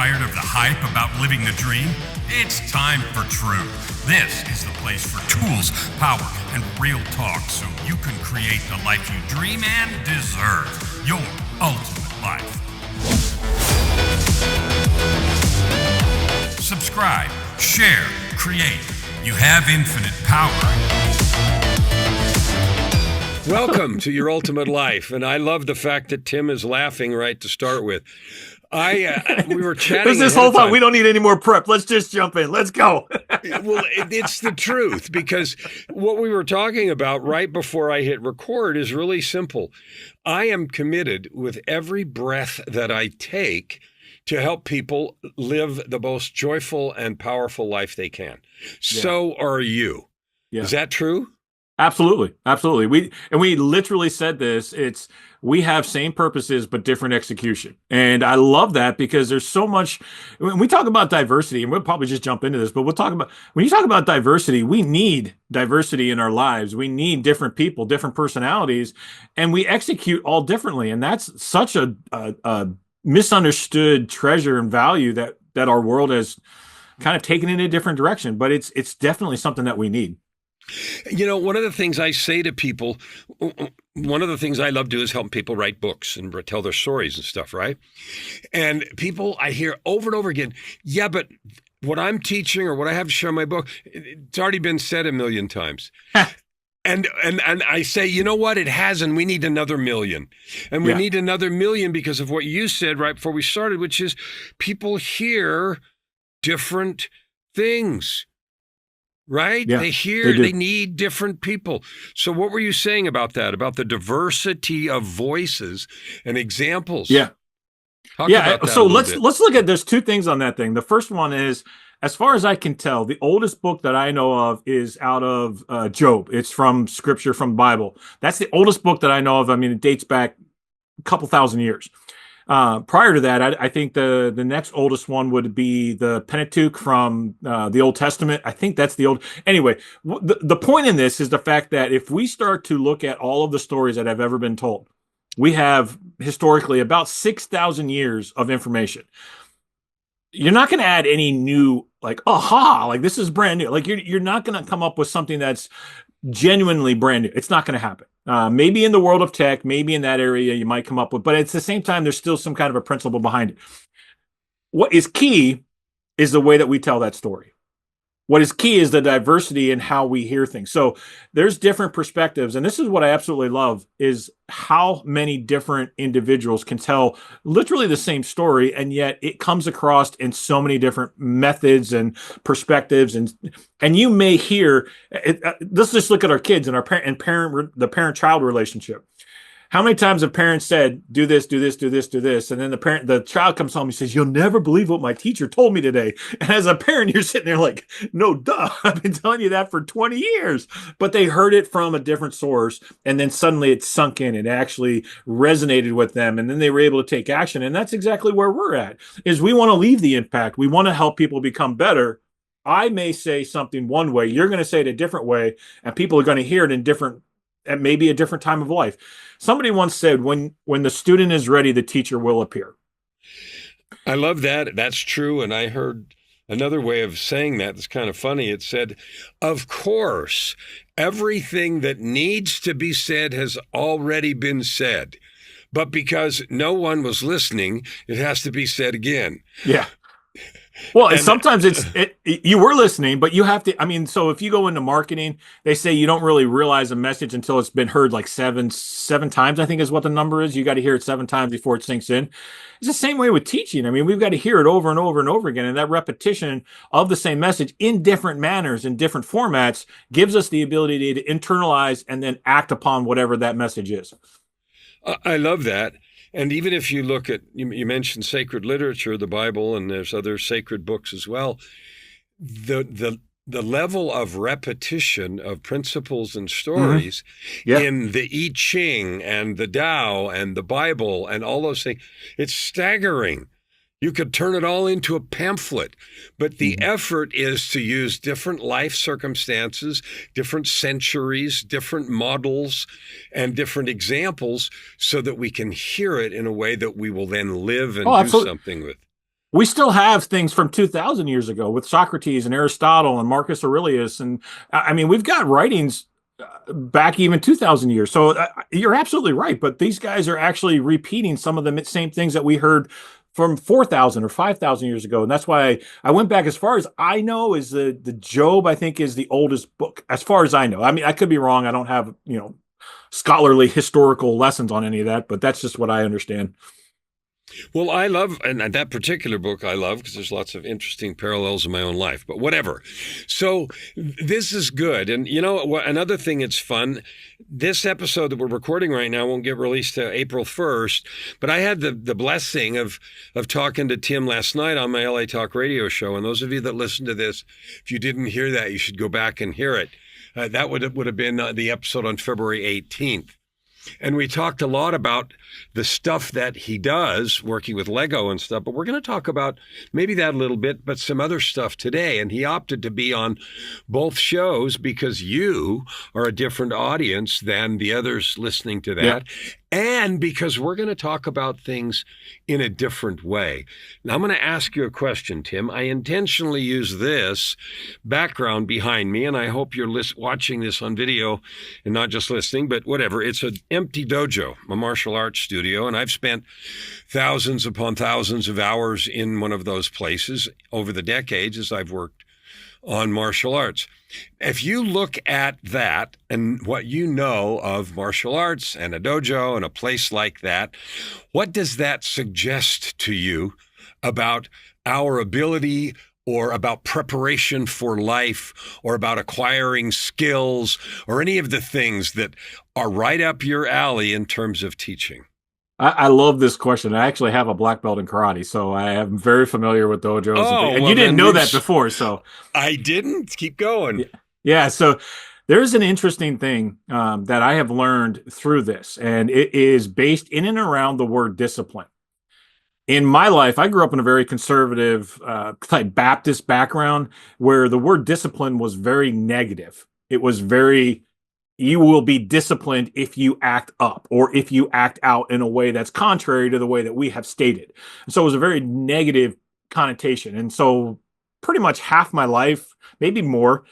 Tired of the hype about living the dream? It's time for truth. This is the place for tools, power, and real talk so you can create the life you dream and deserve. Your ultimate life. Subscribe, share, create. You have infinite power. Welcome to Your Ultimate Life. And I love the fact that Tim is laughing right to start with. We were chatting. There's this whole time. We don't need any more prep. Let's just jump in. Let's go. Well, it's the truth, because what we were talking about right before I hit record is really simple. I am committed with every breath that I take to help people live the most joyful and powerful life they can. So are you. Yeah. Is that true? Absolutely. Absolutely. We literally said this. We have same purposes, but different execution. And I love that, because there's so much, when we talk about diversity, and we'll probably just jump into this, but when you talk about diversity, we need diversity in our lives. We need different people, different personalities, and we execute all differently. And that's such a misunderstood treasure and value that our world has kind of taken in a different direction, but it's definitely something that we need. You know, one of the things I say to people, one of the things I love to do is help people write books and tell their stories and stuff, right? And people, I hear over and over again, yeah, but what I'm teaching or what I have to share in my book, it's already been said a million times. And I say, you know what? It hasn't. We need another million. And we need another million because of what you said right before we started, which is people hear different things. Right? Yeah, they need different people. So what were you saying about that, about the diversity of voices and examples? Yeah. Talk about that so let's bit. look at, there's two things on that thing. The first one is, as far as I can tell, the oldest book that I know of is out of Job. It's from scripture, from Bible. That's the oldest book that I know of. I mean, it dates back a couple thousand years. Prior to that, I think the next oldest one would be the Pentateuch from the Old Testament. I think that's the old. Anyway, the point in this is the fact that if we start to look at all of the stories that have ever been told, we have historically about 6,000 years of information. You're not going to add any new, like, aha, like this is brand new. Like you're not going to come up with something that's genuinely brand new. It's not going to happen. Maybe in the world of tech, maybe in that area you might come up with, but at the same time, there's still some kind of a principle behind it. What is key is the way that we tell that story. What is key is the diversity in how we hear things. So there's different perspectives. And this is what I absolutely love, is how many different individuals can tell literally the same story. And yet it comes across in so many different methods and perspectives. And you may hear, let's just look at our kids and the parent-child relationship. How many times have parents said, do this, do this, do this, do this? And then the child comes home and says, you'll never believe what my teacher told me today. And as a parent, you're sitting there like, no, duh, I've been telling you that for 20 years. But they heard it from a different source. And then suddenly it sunk in. It actually resonated with them. And then they were able to take action. And that's exactly where we're at, is we want to leave the impact. We want to help people become better. I may say something one way, you're going to say it a different way, and people are going to hear it at maybe a different time of life. Somebody once said, when the student is ready, the teacher will appear. I love that. That's true. And I heard another way of saying that that's kind of funny. It said, of course, everything that needs to be said has already been said. But because no one was listening, it has to be said again. Yeah. Well, and sometimes you were listening, but you have to, I mean, so if you go into marketing, they say you don't really realize a message until it's been heard like seven times, I think is what the number is. You got to hear it 7 times before it sinks in. It's the same way with teaching. I mean, we've got to hear it over and over and over again. And that repetition of the same message in different manners, in different formats, gives us the ability to internalize and then act upon whatever that message is. I love that. And even if you look at, you mentioned sacred literature, the Bible, and there's other sacred books as well, the level of repetition of principles and stories in the I Ching and the Tao and the Bible and all those things, it's staggering. You could turn it all into a pamphlet, but the effort is to use different life circumstances, different centuries, different models, and different examples so that we can hear it in a way that we will then live and do something with. we still have things from 2000 years ago with Socrates and Aristotle and Marcus Aurelius. And I mean, we've got writings back even 2000 years. So you're absolutely right. But these guys are actually repeating some of the same things that we heard from 4,000 or 5,000 years ago. And that's why I went back as far as I know is the Job, I think, is the oldest book as far as I know. I mean, I could be wrong. I don't have, scholarly historical lessons on any of that, but that's just what I understand. Well, I love, and that particular book I love because there's lots of interesting parallels in my own life, but whatever. So this is good. And another thing that's fun, this episode that we're recording right now won't get released to April 1st, but I had the blessing of talking to Tim last night on my LA Talk radio show. And those of you that listen to this, if you didn't hear that, you should go back and hear it. That would have been the episode on February 18th. And we talked a lot about the stuff that he does working with Lego and stuff, but we're going to talk about maybe that a little bit, but some other stuff today. And he opted to be on both shows because you are a different audience than the others listening to that. Yeah. And because we're going to talk about things in a different way. Now, I'm going to ask you a question, Tim. I intentionally use this background behind me, and I hope you're watching this on video and not just listening, but whatever. It's an empty dojo, a martial arts studio, and I've spent thousands upon thousands of hours in one of those places over the decades as I've worked on martial arts. If you look at that and what you know of martial arts and a dojo and a place like that, what does that suggest to you about our ability or about preparation for life or about acquiring skills or any of the things that are right up your alley in terms of teaching? I love this question. I actually have a black belt in karate, so I am very familiar with dojos. And you didn't know that before, so. I didn't. Keep going. Yeah, so there's an interesting thing that I have learned through this, and it is based in and around the word discipline. In my life, I grew up in a very conservative type Baptist background where the word discipline was very negative. It was very, you will be disciplined if you act up or if you act out in a way that's contrary to the way that we have stated. And so it was a very negative connotation. And so pretty much half my life, maybe more,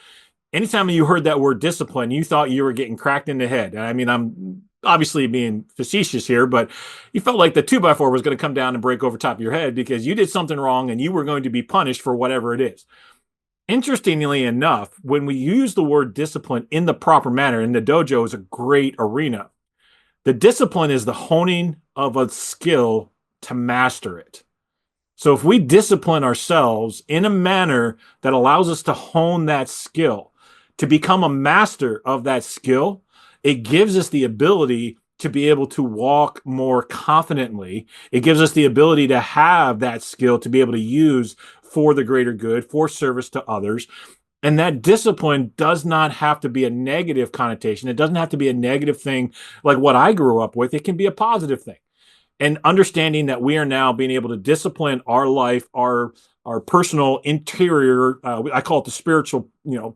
anytime you heard that word discipline, you thought you were getting cracked in the head. I mean, I'm obviously being facetious here, but you felt like the 2x4 was going to come down and break over top of your head because you did something wrong and you were going to be punished for whatever it is. Interestingly enough, when we use the word discipline in the proper manner, and the dojo is a great arena, the discipline is the honing of a skill to master it. So if we discipline ourselves in a manner that allows us to hone that skill, to become a master of that skill, it gives us the ability to be able to walk more confidently. It gives us the ability to have that skill to be able to use for the greater good, for service to others. And that discipline does not have to be a negative connotation. It doesn't have to be a negative thing like what I grew up with. It can be a positive thing. And understanding that we are now being able to discipline our life, our personal interior, I call it the spiritual,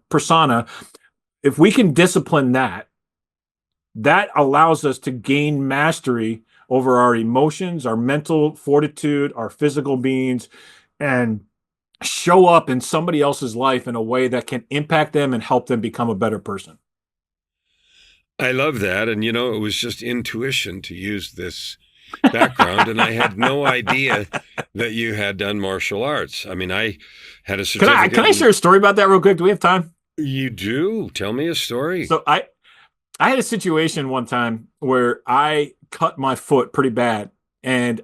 persona. If we can discipline that allows us to gain mastery over our emotions, our mental fortitude, our physical beings, and show up in somebody else's life in a way that can impact them and help them become a better person. I love that. And, it was just intuition to use this background. And I had no idea that you had done martial arts. I mean, I had a certificate. Can I share a story about that real quick? Do we have time? You do. Tell me a story. So I had a situation one time where I cut my foot pretty bad, and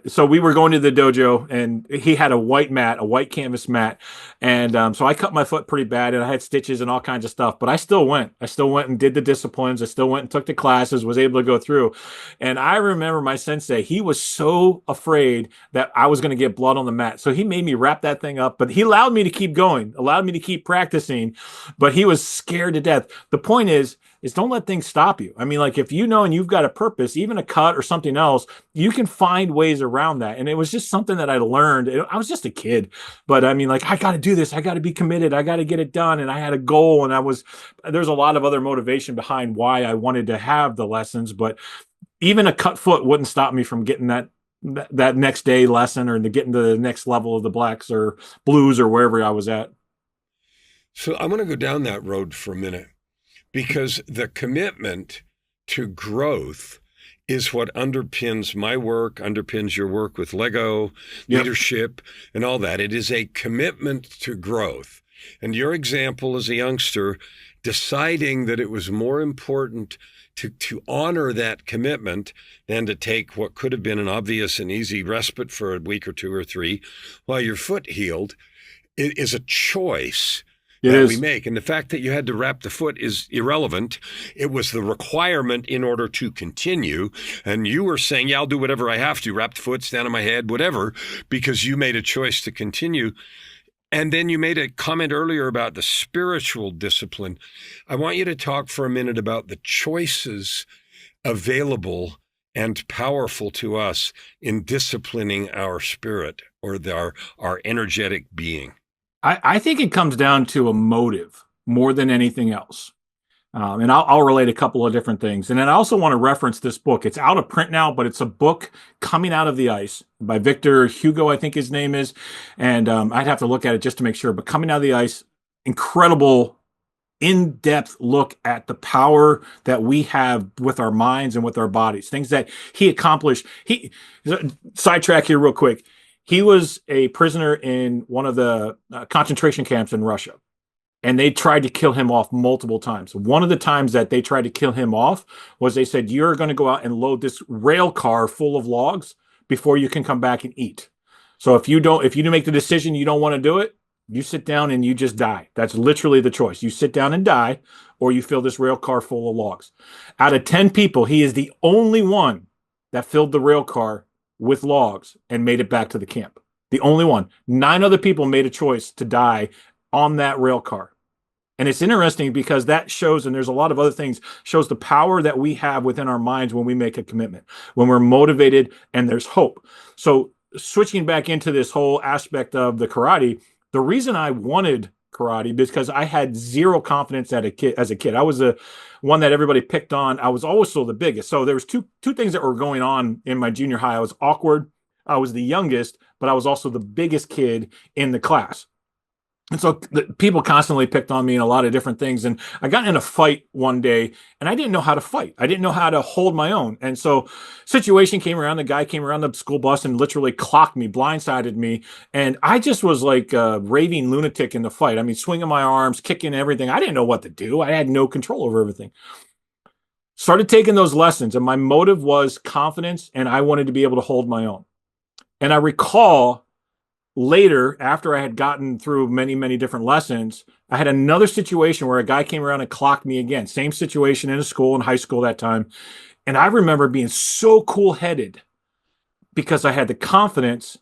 so we were going to the dojo, and he had a white canvas mat. And so I cut my foot pretty bad, and I had stitches and all kinds of stuff, but I still went and did the disciplines. I still went and took the classes, was able to go through. And I remember my sensei, he was so afraid that I was going to get blood on the mat. So he made me wrap that thing up, but he allowed me to keep going, allowed me to keep practicing, but he was scared to death. The point is don't let things stop you. I mean, like if you know and you've got a purpose, even a cut or something else, you can find ways around that. And it was just something that I learned. I was just a kid, but I mean, like, I got to do this. I got to be committed. I got to get it done. And I had a goal, and there's a lot of other motivation behind why I wanted to have the lessons, but even a cut foot wouldn't stop me from getting that that next day lesson or to getting to the next level of the blacks or blues or wherever I was at. So I'm going to go down that road for a minute, because the commitment to growth is what underpins my work, underpins your work with Lego, leadership, and all that. It is a commitment to growth. And your example as a youngster, deciding that it was more important to honor that commitment than to take what could have been an obvious and easy respite for a week or two or three while your foot healed, it is a choice that we make. And the fact that you had to wrap the foot is irrelevant. It was the requirement in order to continue. And you were saying, yeah, I'll do whatever I have to, wrap the foot, stand on my head, whatever, because you made a choice to continue. And then you made a comment earlier about the spiritual discipline. I want you to talk for a minute about the choices available and powerful to us in disciplining our spirit or our energetic being. I think it comes down to a motive more than anything else. And I'll relate a couple of different things. And then I also want to reference this book. It's out of print now, but it's a book, Coming Out of the Ice, by Victor Hugo, I think his name is. And I'd have to look at it just to make sure. But Coming Out of the Ice, incredible, in-depth look at the power that we have with our minds and with our bodies, things that he accomplished. Sidetrack here real quick. He was a prisoner in one of the concentration camps in Russia, and they tried to kill him off multiple times. One of the times that they tried to kill him off was they said, you're going to go out and load this rail car full of logs before you can come back and eat. So if you make the decision you don't want to do it, you sit down and you just die. That's literally the choice. You sit down and die, or you fill this rail car full of logs. Out of 10 people, he is the only one that filled the rail car with logs and made it back to the camp. The only one. 9 other people made a choice to die on that rail car. And it's interesting because that shows, and there's a lot of other things, shows the power that we have within our minds when we make a commitment, when we're motivated and there's hope. So switching back into this whole aspect of the karate, the reason I wanted karate because I had zero confidence as a kid. I was the one that everybody picked on. I was also the biggest. So there was two things that were going on in my junior high. I was awkward. I was the youngest, but I was also the biggest kid in the class. And so people constantly picked on me and a lot of different things. And I got in a fight one day and I didn't know how to fight. I didn't know how to hold my own. And so situation came around, the guy came around the school bus and literally clocked me, blindsided me. And I just was like a raving lunatic in the fight. I mean, swinging my arms, kicking everything. I didn't know what to do. I had no control over everything. Started taking those lessons and my motive was confidence and I wanted to be able to hold my own. And I recall later, after I had gotten through many, many different lessons, I had another situation where a guy came around and clocked me again. Same situation in a school, in high school that time. And I remember being so cool-headed because I had the confidence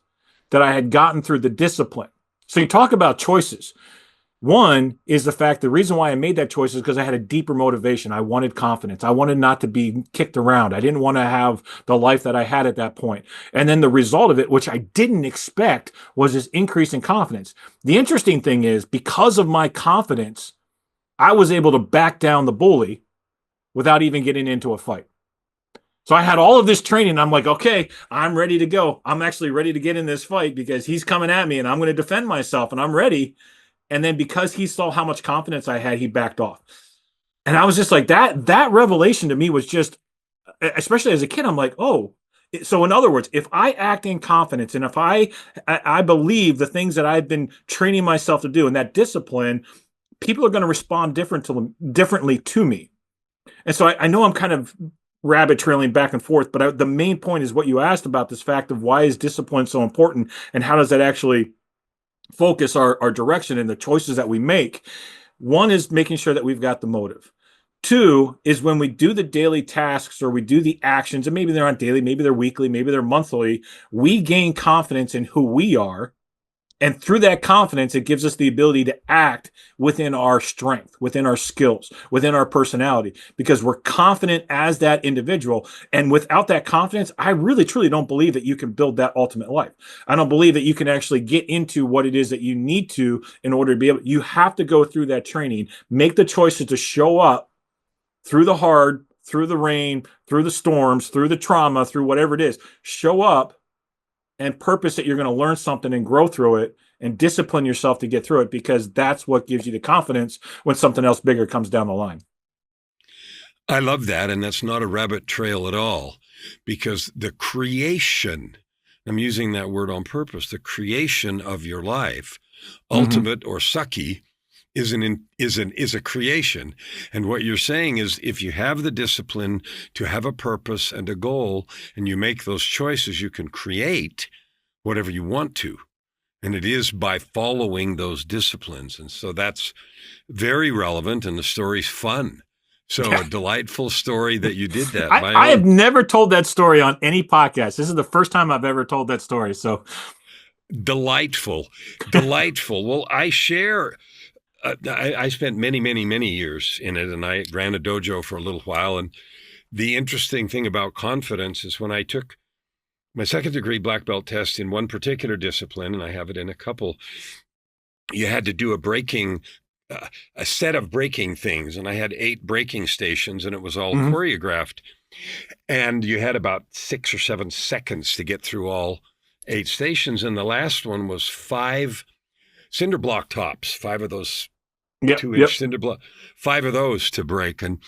that I had gotten through the discipline. So you talk about choices. One is the fact, the reason why I made that choice is because I had a deeper motivation. I wanted confidence. I wanted not to be kicked around. I didn't want to have the life that I had at that point. And then the result of it, which I didn't expect, was this increase in confidence. The interesting thing is, because of my confidence, I was able to back down the bully without even getting into a fight. So I had all of this training. I'm like, okay, I'm ready to go. I'm actually ready to get in this fight because he's coming at me and I'm going to defend myself and I'm ready. And then because he saw how much confidence I had, he backed off. And I was just like, that revelation to me was just, especially as a kid, I'm like, oh, so in other words, if I act in confidence and if I believe the things that I've been training myself to do and that discipline, people are going to respond differently to me. And so I know I'm kind of rabbit trailing back and forth, but the main point is what you asked about, this fact of why is discipline so important and how does that actually focus our direction and the choices that we make. One is making sure that we've got the motive. 2 is when we do the daily tasks or we do the actions, and maybe they're not daily, maybe they're weekly, maybe they're monthly, we gain confidence in who we are. And through that confidence, it gives us the ability to act within our strength, within our skills, within our personality, because we're confident as that individual. And without that confidence, I really, truly don't believe that you can build that ultimate life. I don't believe that you can actually get into what it is that you need to in order to be able, you have to go through that training, make the choices to show up through the hard, through the rain, through the storms, through the trauma, through whatever it is, show up and purpose that you're going to learn something and grow through it and discipline yourself to get through it, because that's what gives you the confidence when something else bigger comes down the line. I love that. And that's not a rabbit trail at all, because the creation, I'm using that word on purpose, the creation of your life, ultimate or sucky, is a creation. And what you're saying is, if you have the discipline to have a purpose and a goal, and you make those choices, you can create whatever you want to. And it is by following those disciplines. And so that's very relevant, and the story's fun. So a delightful story that you did that. I have never told that story on any podcast. This is the first time I've ever told that story. So delightful. Well, I share. I spent many years in it, and I ran a dojo for a little while. And the interesting thing about confidence is, when I took my second degree black belt test in one particular discipline, and I have it in a couple, you had to do a set of breaking things. And I had 8 breaking stations, and it was all choreographed. And you had about 6 or 7 seconds to get through all 8 stations. And the last one was 5 cinder block tops, 5 of those 2-inch cinder block, 5 of those to break. And,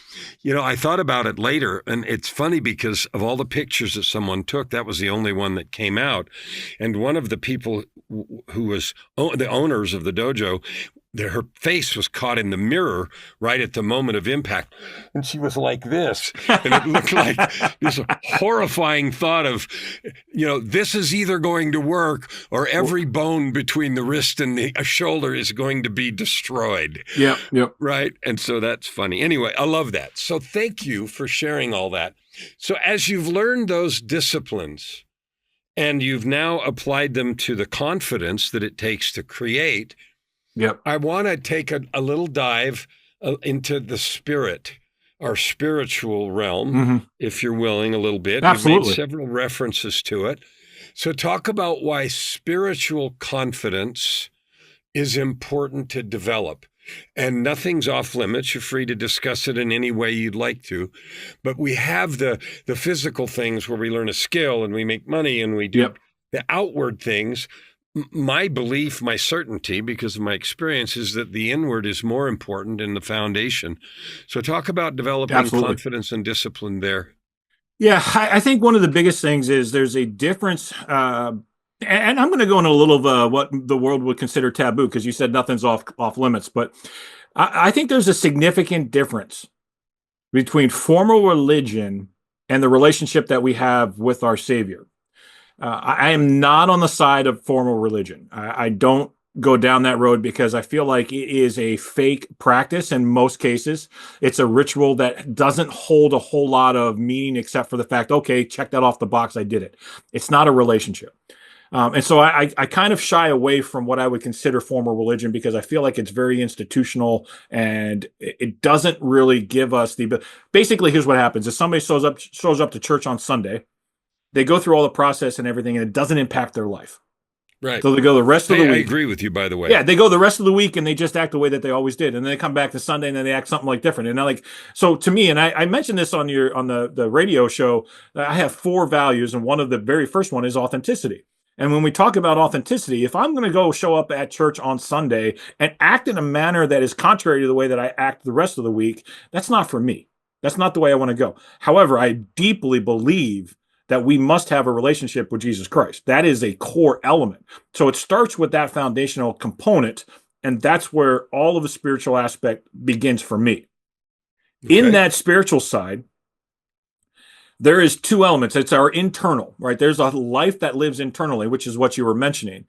I thought about it later, and it's funny because of all the pictures that someone took, that was the only one that came out. And one of the people who was the owners of the dojo, her face was caught in the mirror right at the moment of impact. And she was like this. And it looked like this horrifying thought of, this is either going to work, or every bone between the wrist and the shoulder is going to be destroyed. Yeah. Right. And so that's funny. Anyway, I love that. So thank you for sharing all that. So as you've learned those disciplines, and you've now applied them to the confidence that it takes to create, I want to take a little dive into the spirit, our spiritual realm, if you're willing, a little bit. Absolutely. You've made several references to it. So talk about why spiritual confidence is important to develop. And nothing's off limits. You're free to discuss it in any way you'd like to. But we have the physical things where we learn a skill and we make money and we do the outward things. My belief, my certainty, because of my experience, is that the inward is more important in the foundation. So talk about developing confidence and discipline there. Yeah, I think one of the biggest things is there's a difference, and I'm going to go into a little of what the world would consider taboo, because you said nothing's off limits, but I think there's a significant difference between formal religion and the relationship that we have with our Savior. I am not on the side of formal religion. I don't go down that road, because I feel like it is a fake practice in most cases. It's a ritual that doesn't hold a whole lot of meaning, except for the fact, okay, check that off the box, I did it. It's not a relationship. And so I kind of shy away from what I would consider formal religion, because I feel like it's very institutional, and it doesn't really give us basically, here's what happens. If somebody shows up to church on Sunday, they go through all the process and everything, and it doesn't impact their life. Right. So they go the rest of the week. I agree with you, by the way. Yeah, they go the rest of the week and they just act the way that they always did. And then they come back to Sunday and then they act something like different. And so to me, and I mentioned this on the radio show, I have 4 values, and one of the very first one is authenticity. And when we talk about authenticity, if I'm going to go show up at church on Sunday and act in a manner that is contrary to the way that I act the rest of the week, that's not for me. That's not the way I want to go. However, I deeply believe that we must have a relationship with Jesus Christ. That is a core element. So it starts with that foundational component, and that's where all of the spiritual aspect begins for me. Okay. In that spiritual side, there is 2 elements. It's our internal, right? There's a life that lives internally, which is what you were mentioning.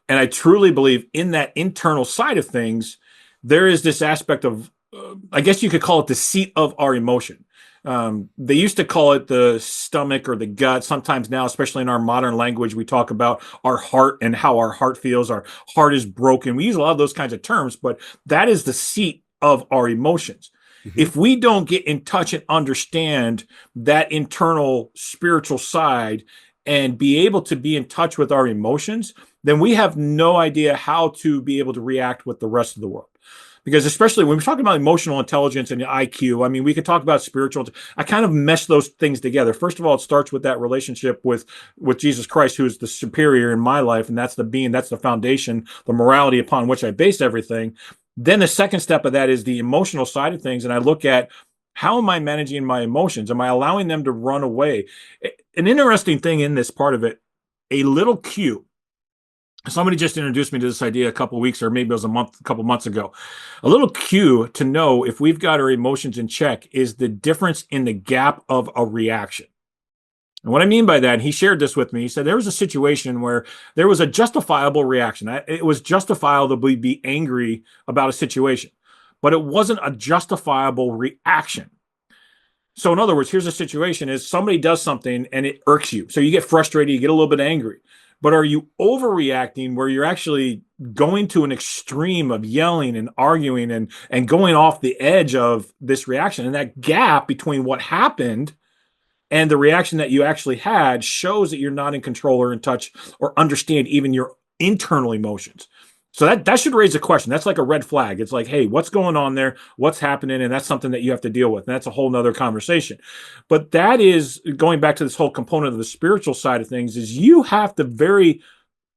And I truly believe in that internal side of things, there is this aspect of, I guess you could call it the seat of our emotion. They used to call it the stomach or the gut. Sometimes now, especially in our modern language, we talk about our heart and how our heart feels. Our heart is broken. We use a lot of those kinds of terms, but that is the seat of our emotions. Mm-hmm. If we don't get in touch and understand that internal spiritual side and be able to be in touch with our emotions, then we have no idea how to be able to react with the rest of the world. because especially when we're talking about emotional intelligence and IQ, I mean, we could talk about spiritual. I kind of mesh those things together. First of all, it starts with that relationship with Jesus Christ, who is the superior in my life, and that's the foundation, the morality upon which I base everything. Then the second step of that is the emotional side of things, and I look at, how am I managing my emotions? Am I allowing them to run away? An interesting thing in this part of it, a little cue. Somebody just introduced me to this idea a couple of weeks, or maybe it was a couple months ago. A little cue to know if we've got our emotions in check is the difference in the gap of a reaction. And what I mean by that, and he shared this with me, he said there was a situation where there was a justifiable reaction. It was justifiable to be angry about a situation, but it wasn't a justifiable reaction. So in other words, here's a situation: is somebody does something and it irks you. So you get frustrated, you get a little bit angry. But are you overreacting where you're actually going to an extreme of yelling and arguing and going off the edge of this reaction? And that gap between what happened and the reaction that you actually had shows that you're not in control or in touch or understand even your internal emotions. So that should raise a question. That's like a red flag. It's like, hey, what's going on there? What's happening? And that's something that you have to deal with. And that's a whole nother conversation. But that is going back to this whole component of the spiritual side of things, is you have to very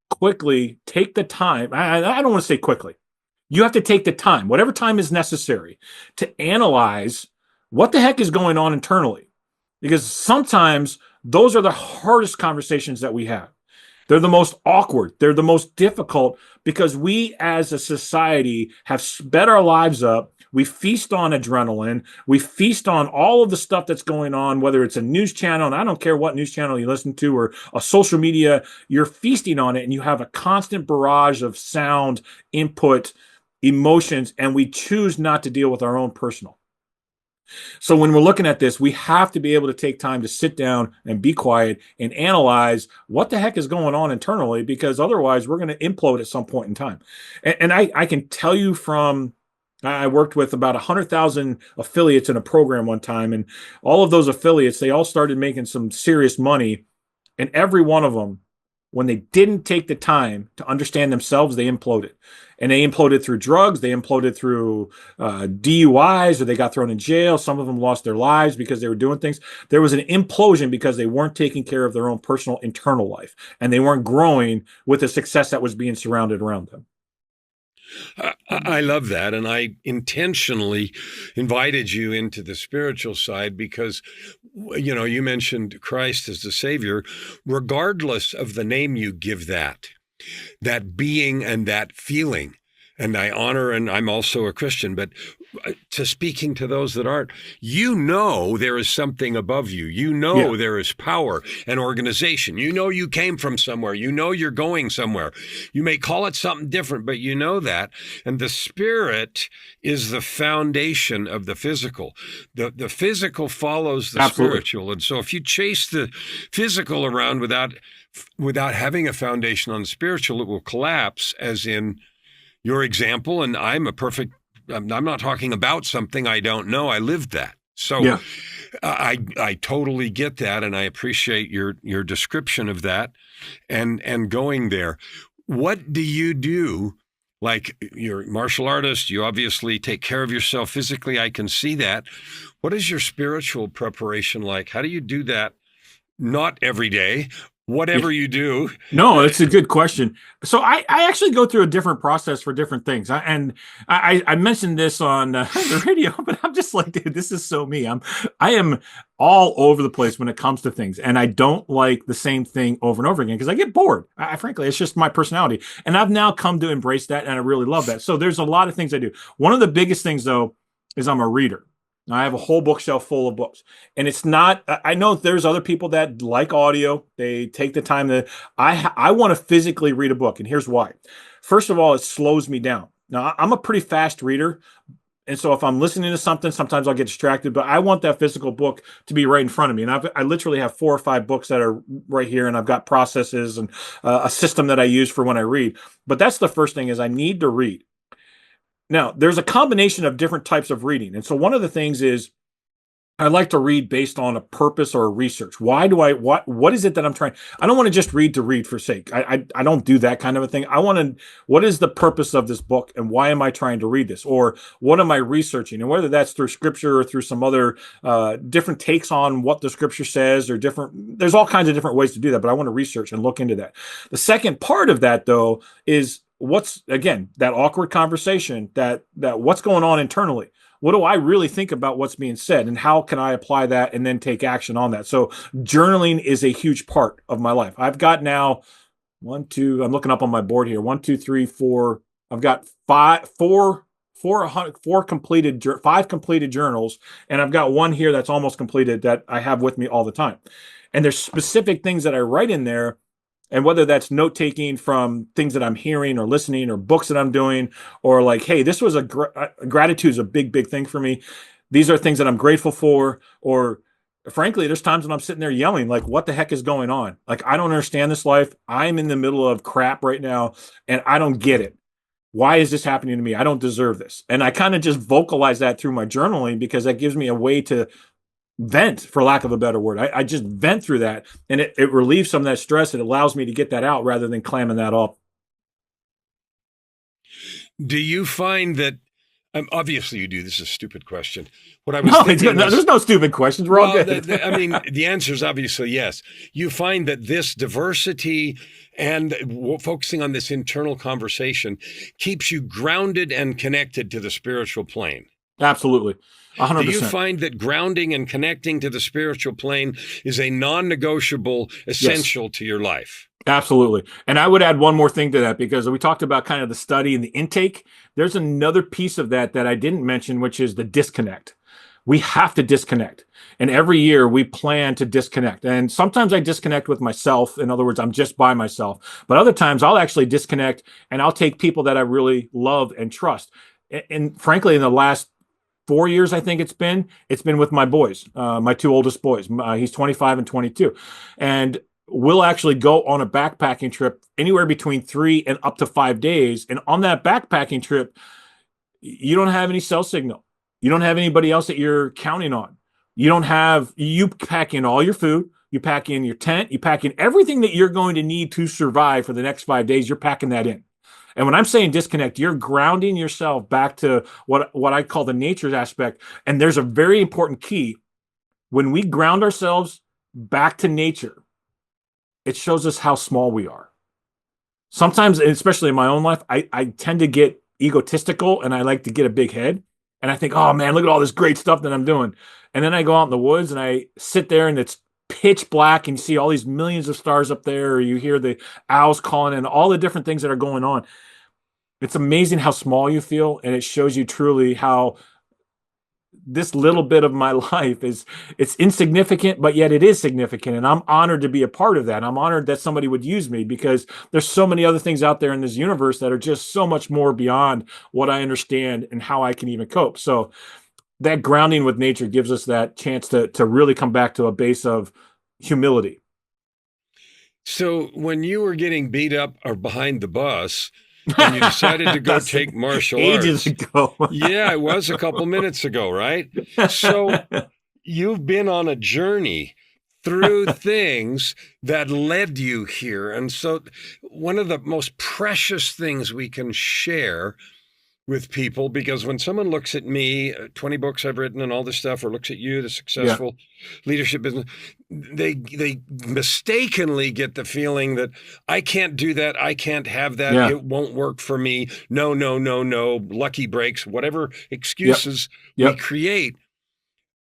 quickly take the time. I don't want to say quickly. You have to take the time, whatever time is necessary, to analyze what the heck is going on internally. Because sometimes those are the hardest conversations that we have. They're the most awkward. They're the most difficult because we as a society have sped our lives up. We feast on adrenaline. We feast on all of the stuff that's going on, whether it's a news channel, and I don't care what news channel you listen to, or a social media, you're feasting on it, and you have a constant barrage of sound, input, emotions, and we choose not to deal with our own personal. So when we're looking at this, we have to be able to take time to sit down and be quiet and analyze what the heck is going on internally, because otherwise we're going to implode at some point in time. And I can tell you I worked with about 100,000 affiliates in a program one time, and all of those affiliates, they all started making some serious money, and every one of them, when they didn't take the time to understand themselves, they imploded. And they imploded through drugs. They imploded through DUIs, or they got thrown in jail. Some of them lost their lives because they were doing things. There was an implosion because they weren't taking care of their own personal internal life, and they weren't growing with the success that was being surrounded around them. I love that. And I intentionally invited you into the spiritual side because, you mentioned Christ as the Savior. Regardless of the name you give that being and that feeling, and I honor, and I'm also a Christian, but to speaking to those that aren't, there is something above you. There is power and organization. You came from somewhere. You're going somewhere. You may call it something different, but you know that. And the spirit is the foundation of the physical. The physical follows the Absolutely. Spiritual. And so if you chase the physical around without having a foundation on the spiritual, it will collapse, as in your example. And I'm not talking about something I don't know. I lived that. So yeah. I totally get that. And I appreciate your description of that and going there. What do you do? Like, you're a martial artist, you obviously take care of yourself physically. I can see that. What is your spiritual preparation like? How do you do that? Not every day. Whatever you do. No, it's a good question. So I actually go through a different process for different things. I mentioned this on the radio, but I'm just like, dude, this is so me. I am all over the place when it comes to things. And I don't like the same thing over and over again because I get bored. Frankly, it's just my personality. And I've now come to embrace that, and I really love that. So there's a lot of things I do. One of the biggest things, though, is I'm a reader. I have a whole bookshelf full of books, and it's not, I know there's other people that like audio. They take the time I want to physically read a book. And here's why. First of all, it slows me down. Now, I'm a pretty fast reader. And so if I'm listening to something, sometimes I'll get distracted, but I want that physical book to be right in front of me. And I literally have 4 or 5 books that are right here, and I've got processes and a system that I use for when I read. But that's the first thing, is I need to read. Now, there's a combination of different types of reading. And so one of the things is I like to read based on a purpose or a research. Why do I what is it that I'm trying? I don't want to just read to read for sake. I don't do that kind of a thing. I want to, what is the purpose of this book and why am I trying to read this? Or what am I researching? And whether that's through scripture or through some other different takes on what the scripture says, or different, there's all kinds of different ways to do that, but I want to research and look into that. The second part of that though is what's, again, that awkward conversation, that what's going on internally. What do I really think about what's being said, and how can I apply that and then take action on that? So journaling is a huge part of my life. I've got now I'm looking up on my board here. 1, 2, 3, 4. I've got five completed journals, and I've got one here that's almost completed that I have with me all the time. And there's specific things that I write in there. And whether that's note taking from things that I'm hearing or listening, or books that I'm doing, or like, hey, this was gratitude is a big, big thing for me. These are things that I'm grateful for. Or frankly, there's times when I'm sitting there yelling, like, what the heck is going on? Like, I don't understand this life. I'm in the middle of crap right now, and I don't get it. Why is this happening to me? I don't deserve this. And I kind of just vocalize that through my journaling, because that gives me a way to vent, for lack of a better word. I just vent through that, and it relieves some of that stress. It allows me to get that out rather than clamming that up. Do you find that, obviously you do, this is a stupid question. What I was thinking was, there's no stupid questions. We're all good. I mean, the answer is obviously yes. You find that this diversity and focusing on this internal conversation keeps you grounded and connected to the spiritual plane. Absolutely. 100%. Do you find that grounding and connecting to the spiritual plane is a non-negotiable essential to your life? Absolutely. And I would add one more thing to that, because we talked about kind of the study and the intake. There's another piece of that I didn't mention, which is the disconnect. We have to disconnect. And every year we plan to disconnect. And sometimes I disconnect with myself. In other words, I'm just by myself. But other times I'll actually disconnect, and I'll take people that I really love and trust. And frankly, in the last 4 years, I think it's been with my boys, my two oldest boys. He's 25 and 22. And we'll actually go on a backpacking trip anywhere between 3 and up to 5 days. And on that backpacking trip, you don't have any cell signal. You don't have anybody else that you're counting on. You pack in all your food. You pack in your tent. You pack in everything that you're going to need to survive for the next 5 days. You're packing that in. And when I'm saying disconnect, you're grounding yourself back to what I call the nature aspect. And there's a very important key. When we ground ourselves back to nature, it shows us how small we are. Sometimes, especially in my own life, I tend to get egotistical, and I like to get a big head. And I think, oh man, look at all this great stuff that I'm doing. And then I go out in the woods and I sit there, and it's pitch black, and you see all these millions of stars up there, or you hear the owls calling, and all the different things that are going on. It's amazing how small you feel, and it shows you truly how this little bit of my life it's insignificant, but yet it is significant. And I'm honored to be a part of that. I'm honored that somebody would use me, because there's so many other things out there in this universe that are just so much more beyond what I understand and how I can even cope. So that grounding with nature gives us that chance to really come back to a base of humility. So when you were getting beat up or behind the bus, and you decided to go take martial arts. Ages ago. Yeah, it was a couple minutes ago, right? So you've been on a journey through things that led you here. And so one of the most precious things we can share with people, because when someone looks at me, 20 books I've written and all this stuff, or looks at you, the successful leadership business, they mistakenly get the feeling that I can't do that, I can't have that, it won't work for me, no, lucky breaks, whatever excuses we create.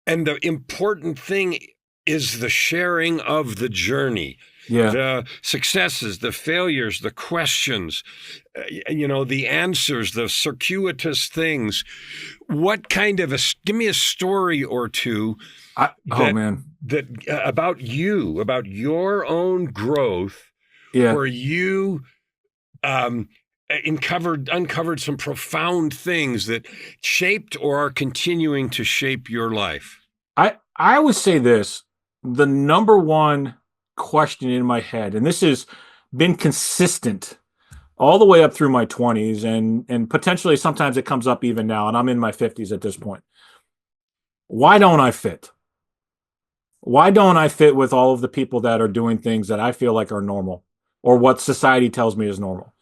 And the important thing is the sharing of the journey. The successes, the failures, the questions, the answers, the circuitous things. What kind of give me a story or two about you, about your own growth, where you uncovered some profound things that shaped or are continuing to shape your life. I would say this, the number one question in my head, and this has been consistent all the way up through my 20s, and potentially sometimes it comes up even now, and I'm in my 50s at this point. Why don't I fit? Why don't I fit with all of the people that are doing things that I feel like are normal or what society tells me is normal?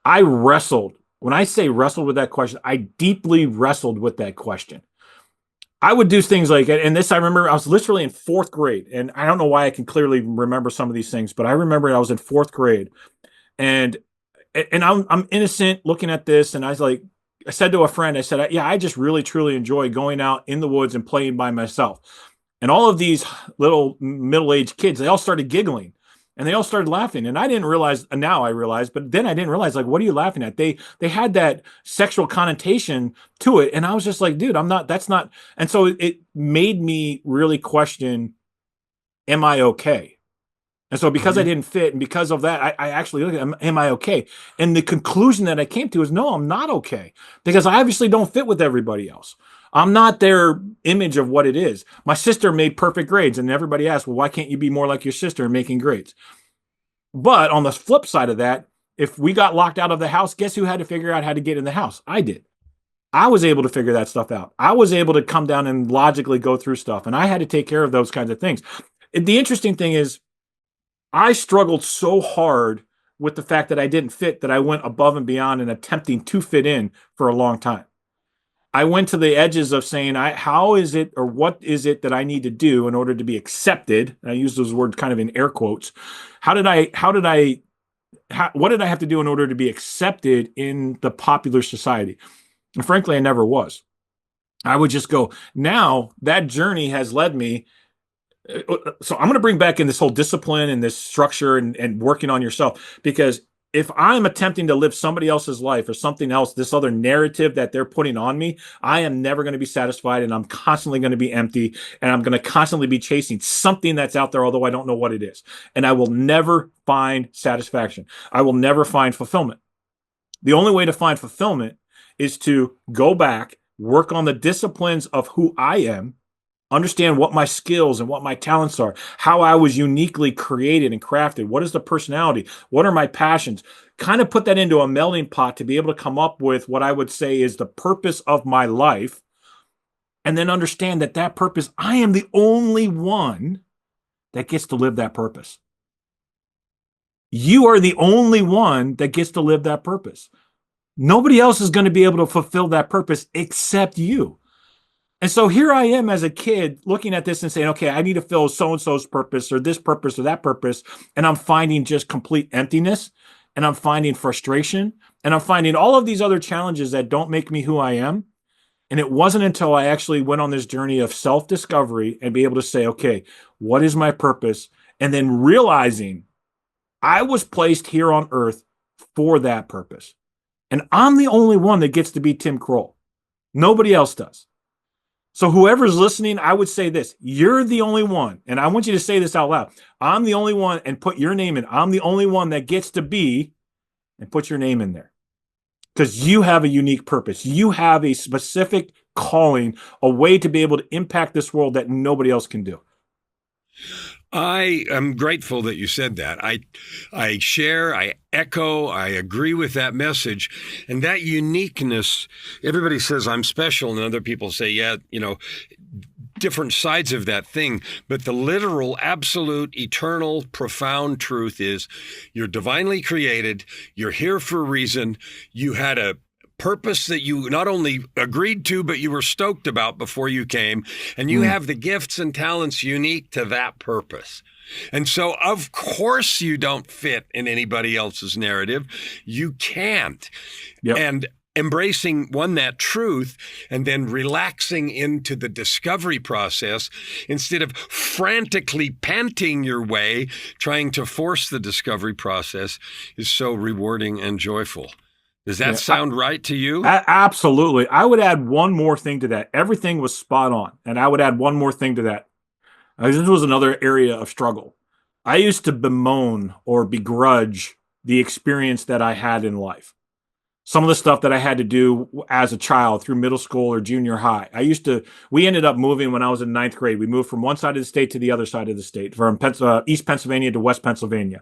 I wrestled. When I say wrestled with that question, I deeply wrestled with that question. I would do things like, and this I remember, I was literally in fourth grade, and I don't know why I can clearly remember some of these things, but I remember I was in fourth grade, and I'm innocent looking at this, and I said to a friend, I said, yeah, I just really truly enjoy going out in the woods and playing by myself. And all of these little middle-aged kids, they all started giggling and they all started laughing. And I didn't realize, now I realize, but then I didn't realize, like, what are you laughing at? They had that sexual connotation to it. And I was just like, dude, that's not. And so it made me really question, am I okay? And so because I didn't fit, and because of that, I actually look at, am I okay? And the conclusion that I came to is, no, I'm not okay, because I obviously don't fit with everybody else. I'm not their image of what it is. My sister made perfect grades, and everybody asked, well, why can't you be more like your sister in making grades? But on the flip side of that, if we got locked out of the house, guess who had to figure out how to get in the house? I did. I was able to figure that stuff out. I was able to come down and logically go through stuff, and I had to take care of those kinds of things. The interesting thing is, I struggled so hard with the fact that I didn't fit that I went above and beyond in attempting to fit in for a long time. I went to the edges of saying, how is it, or what is it that I need to do in order to be accepted? And I use those words kind of in air quotes. What did I have to do in order to be accepted in the popular society? And frankly, I never was. I would just go, now that journey has led me. So I'm going to bring back in this whole discipline and this structure and working on yourself, because if I'm attempting to live somebody else's life or something else, this other narrative that they're putting on me, I am never going to be satisfied, and I'm constantly going to be empty, and I'm going to constantly be chasing something that's out there, although I don't know what it is. And I will never find satisfaction. I will never find fulfillment. The only way to find fulfillment is to go back, work on the disciplines of who I am, understand what my skills and what my talents are, how I was uniquely created and crafted. What is the personality? What are my passions? Kind of put that into a melting pot to be able to come up with what I would say is the purpose of my life. And then understand that purpose, I am the only one that gets to live that purpose. You are the only one that gets to live that purpose. Nobody else is going to be able to fulfill that purpose except you. And so here I am as a kid looking at this and saying, okay, I need to fill so-and-so's purpose or this purpose or that purpose. And I'm finding just complete emptiness, and I'm finding frustration, and I'm finding all of these other challenges that don't make me who I am. And it wasn't until I actually went on this journey of self-discovery and be able to say, okay, what is my purpose? And then realizing I was placed here on earth for that purpose. And I'm the only one that gets to be Tim Croll. Nobody else does. So whoever's listening, I would say this: you're the only one. And I want you to say this out loud. I'm the only one, and put your name in. I'm the only one that gets to be, and put your name in there. Because you have a unique purpose. You have a specific calling, a way to be able to impact this world that nobody else can do. I am grateful that you said that. I share, I echo, I agree with that message. And that uniqueness, everybody says I'm special, and other people say, yeah, different sides of that thing. But the literal, absolute, eternal, profound truth is you're divinely created. You're here for a reason. You had a purpose that you not only agreed to, but you were stoked about before you came. And you have the gifts and talents unique to that purpose. And so, of course, you don't fit in anybody else's narrative. You can't. Yep. And embracing, that truth, and then relaxing into the discovery process instead of frantically panting your way, trying to force the discovery process, is so rewarding and joyful. Does that sound right to you? Absolutely. I would add one more thing to that. Everything was spot on. And I would add one more thing to that. This was another area of struggle. I used to bemoan or begrudge the experience that I had in life. Some of the stuff that I had to do as a child through middle school or junior high. We ended up moving when I was in ninth grade. We moved from one side of the state to the other side of the state, from East Pennsylvania to West Pennsylvania.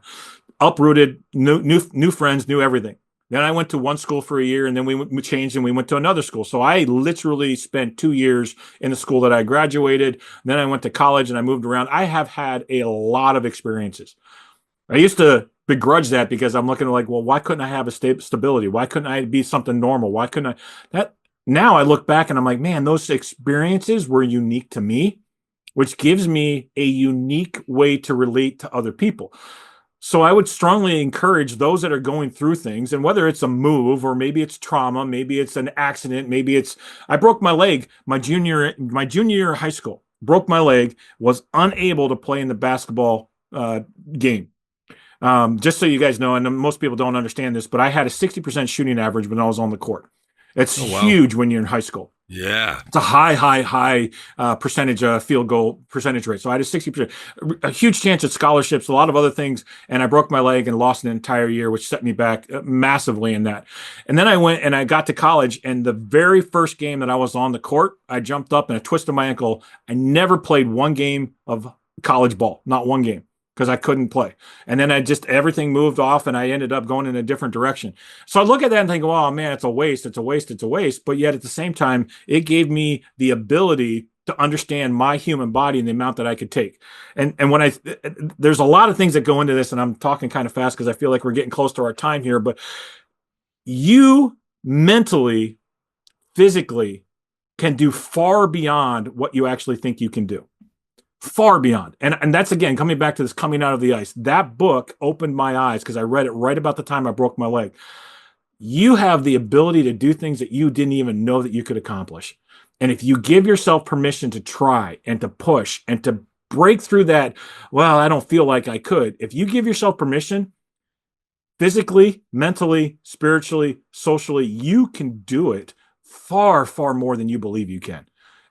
Uprooted, new friends, new everything. Then I went to one school for a year, and then we changed and we went to another school. So I literally spent 2 years in the school that I graduated. Then I went to college and I moved around. I have had a lot of experiences. I used to begrudge that because I'm looking at like, well, why couldn't I have a stability? Why couldn't I be something normal? Why couldn't I? That now I look back and I'm like, man, those experiences were unique to me, which gives me a unique way to relate to other people. So I would strongly encourage those that are going through things, and whether it's a move or maybe it's trauma, maybe it's an accident, maybe it's I broke my leg my junior year of high school, broke my leg, was unable to play in the basketball game. Just so you guys know, and most people don't understand this, but I had a 60% shooting average when I was on the court. It's huge when you're in high school. Yeah. It's a high percentage field goal percentage rate. So I had a 60%, a huge chance at scholarships, a lot of other things. And I broke my leg and lost an entire year, which set me back massively in that. And then I went and I got to college, and the very first game that I was on the court, I jumped up and I twisted my ankle. I never played one game of college ball, not one game, because I couldn't play. And then everything moved off and I ended up going in a different direction. So I look at that and think, oh man, it's a waste. But yet at the same time, it gave me the ability to understand my human body and the amount that I could take. And when there's a lot of things that go into this, and I'm talking kind of fast because I feel like we're getting close to our time here, but you mentally, physically can do far beyond what you actually think you can do. Far beyond. And that's, again, coming back to this coming out of the ice. That book opened my eyes because I read it right about the time I broke my leg. You have the ability to do things that you didn't even know that you could accomplish. And if you give yourself permission to try and to push and to break through that, well, I don't feel like I could. If you give yourself permission, physically, mentally, spiritually, socially, you can do it far, far more than you believe you can.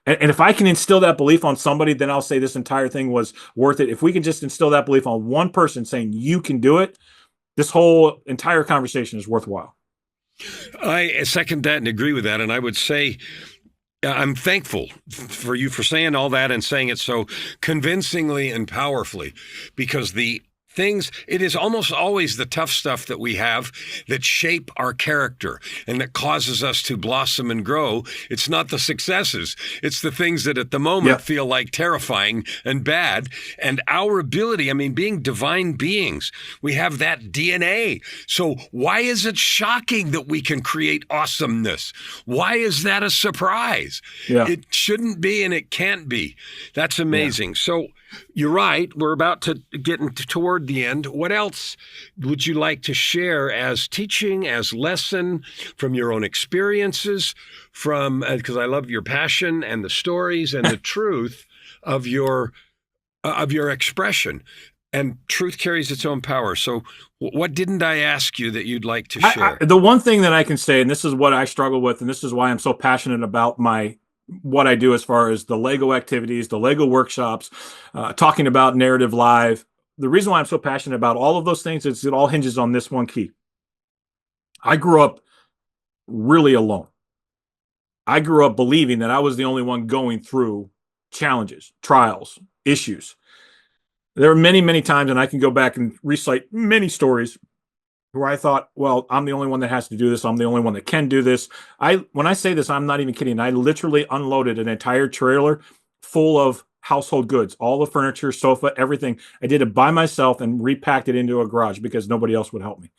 And if I can instill that belief on somebody, then I'll say this entire thing was worth it. If we can just instill that belief on one person saying you can do it, this whole entire conversation is worthwhile. I second that and agree with that. And I would say I'm thankful for you for saying all that and saying it so convincingly and powerfully, because it is almost always the tough stuff that we have that shape our character and that causes us to blossom and grow. It's not the successes. It's the things that at the moment feel like terrifying and bad. And our ability, being divine beings, we have that DNA. So why is it shocking that we can create awesomeness? Why is that a surprise? Yeah. It shouldn't be, and it can't be. That's amazing. Yeah. So you're right. We're about to get toward the end. What else would you like to share as teaching, as lesson from your own experiences, because I love your passion and the stories and the truth of your expression. And truth carries its own power. So what didn't I ask you that you'd like to share? The one thing that I can say, and this is what I struggle with, and this is why I'm so passionate about what I do as far as the Lego activities, the Lego workshops, talking about Narrative Live. The reason why I'm so passionate about all of those things is it all hinges on this one key. I grew up really alone. I grew up believing that I was the only one going through challenges, trials, issues. There were many, many times, and I can go back and recite many stories where I thought, well, I'm the only one that has to do this. I'm the only one that can do this. When I say this, I'm not even kidding. I literally unloaded an entire trailer full of household goods, all the furniture, sofa, everything. I did it by myself and repacked it into a garage because nobody else would help me.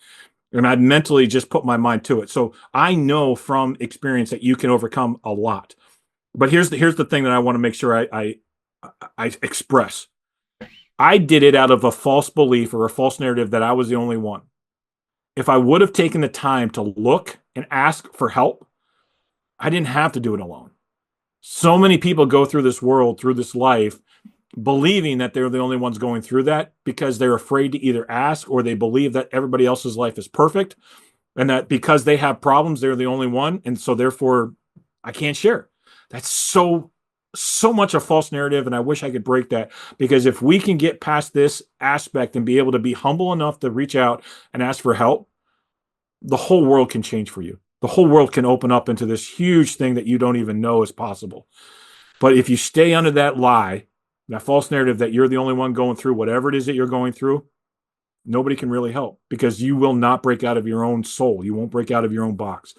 And I mentally just put my mind to it. So I know from experience that you can overcome a lot. But here's the thing that I want to make sure I express. I did it out of a false belief or a false narrative that I was the only one. If I would have taken the time to look and ask for help, I didn't have to do it alone. So many people go through this world, through this life, believing that they're the only ones going through that because they're afraid to either ask, or they believe that everybody else's life is perfect and that because they have problems, they're the only one. And so therefore I can't share. That's so much a false narrative. And I wish I could break that, because if we can get past this aspect and be able to be humble enough to reach out and ask for help, the whole world can change for you. The whole world can open up into this huge thing that you don't even know is possible. But if you stay under that lie, that false narrative that you're the only one going through whatever it is that you're going through, nobody can really help, because you will not break out of your own soul. You won't break out of your own box.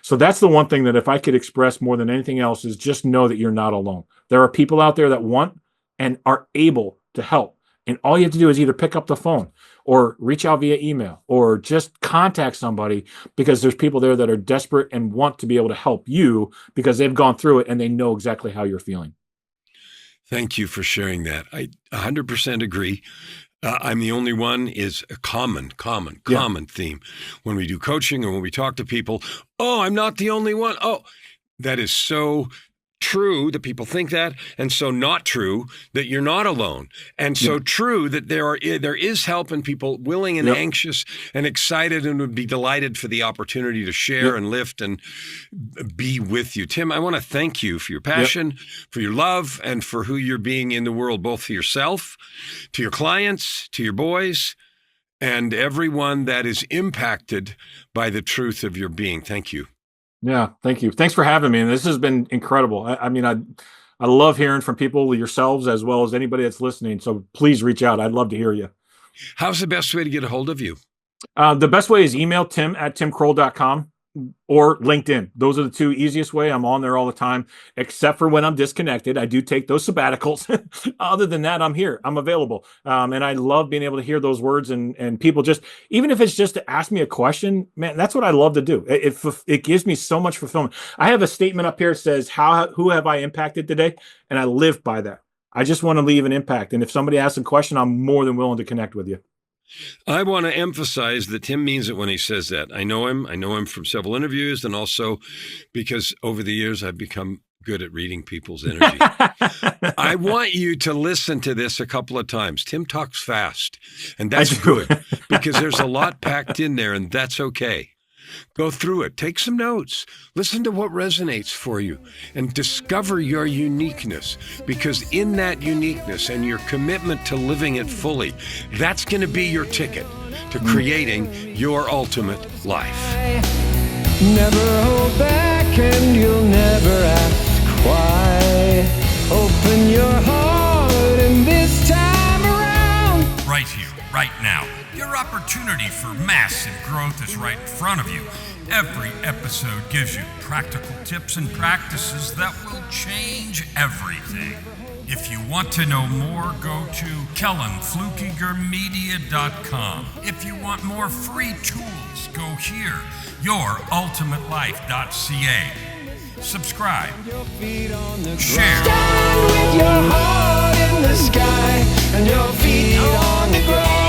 So that's the one thing that if I could express more than anything else is just know that you're not alone. There are people out there that want and are able to help. And all you have to do is either pick up the phone or reach out via email or just contact somebody, because there's people there that are desperate and want to be able to help you because they've gone through it and they know exactly how you're feeling. Thank you for sharing that. I 100% agree. I'm the only one is a common theme when we do coaching and when we talk to people. Oh, I'm not the only one. Oh, that is so true that people think that, and so not true that you're not alone, and so true that there is help and people willing and anxious and excited and would be delighted for the opportunity to share and lift and be with you. Tim, I want to thank you for your passion, for your love, and for who you're being in the world, both for yourself, to your clients, to your boys, and everyone that is impacted by the truth of your being. Thank you. Yeah, thank you. Thanks for having me. And this has been incredible. I mean, I love hearing from people, yourselves, as well as anybody that's listening. So please reach out. I'd love to hear you. How's the best way to get a hold of you? The best way is email tim@timcroll.com or LinkedIn. Those are the two easiest way. I'm on there all the time, except for when I'm disconnected. I do take those sabbaticals. Other than that, I'm here. I'm available. And I love being able to hear those words and people just, even if it's just to ask me a question, man, that's what I love to do. It gives me so much fulfillment. I have a statement up here that says, who have I impacted today? And I live by that. I just want to leave an impact. And if somebody asks a question, I'm more than willing to connect with you. I want to emphasize that Tim means it when he says that. I know him from several interviews, and also because over the years I've become good at reading people's energy. I want you to listen to this a couple of times. Tim talks fast, and that's good because there's a lot packed in there, and that's okay. Go through it. Take some notes. Listen to what resonates for you and discover your uniqueness, because in that uniqueness and your commitment to living it fully, that's going to be your ticket to creating your ultimate life. Never hold back and you'll never ask why. Open your heart and this time around. Right here, right now. Your opportunity for massive growth is right in front of you. Every episode gives you practical tips and practices that will change everything. If you want to know more, go to KellanFluckigerMedia.com. If you want more free tools, go here, YourUltimateLife.ca. Subscribe. Share. Stand with your heart in the sky and your feet on the ground.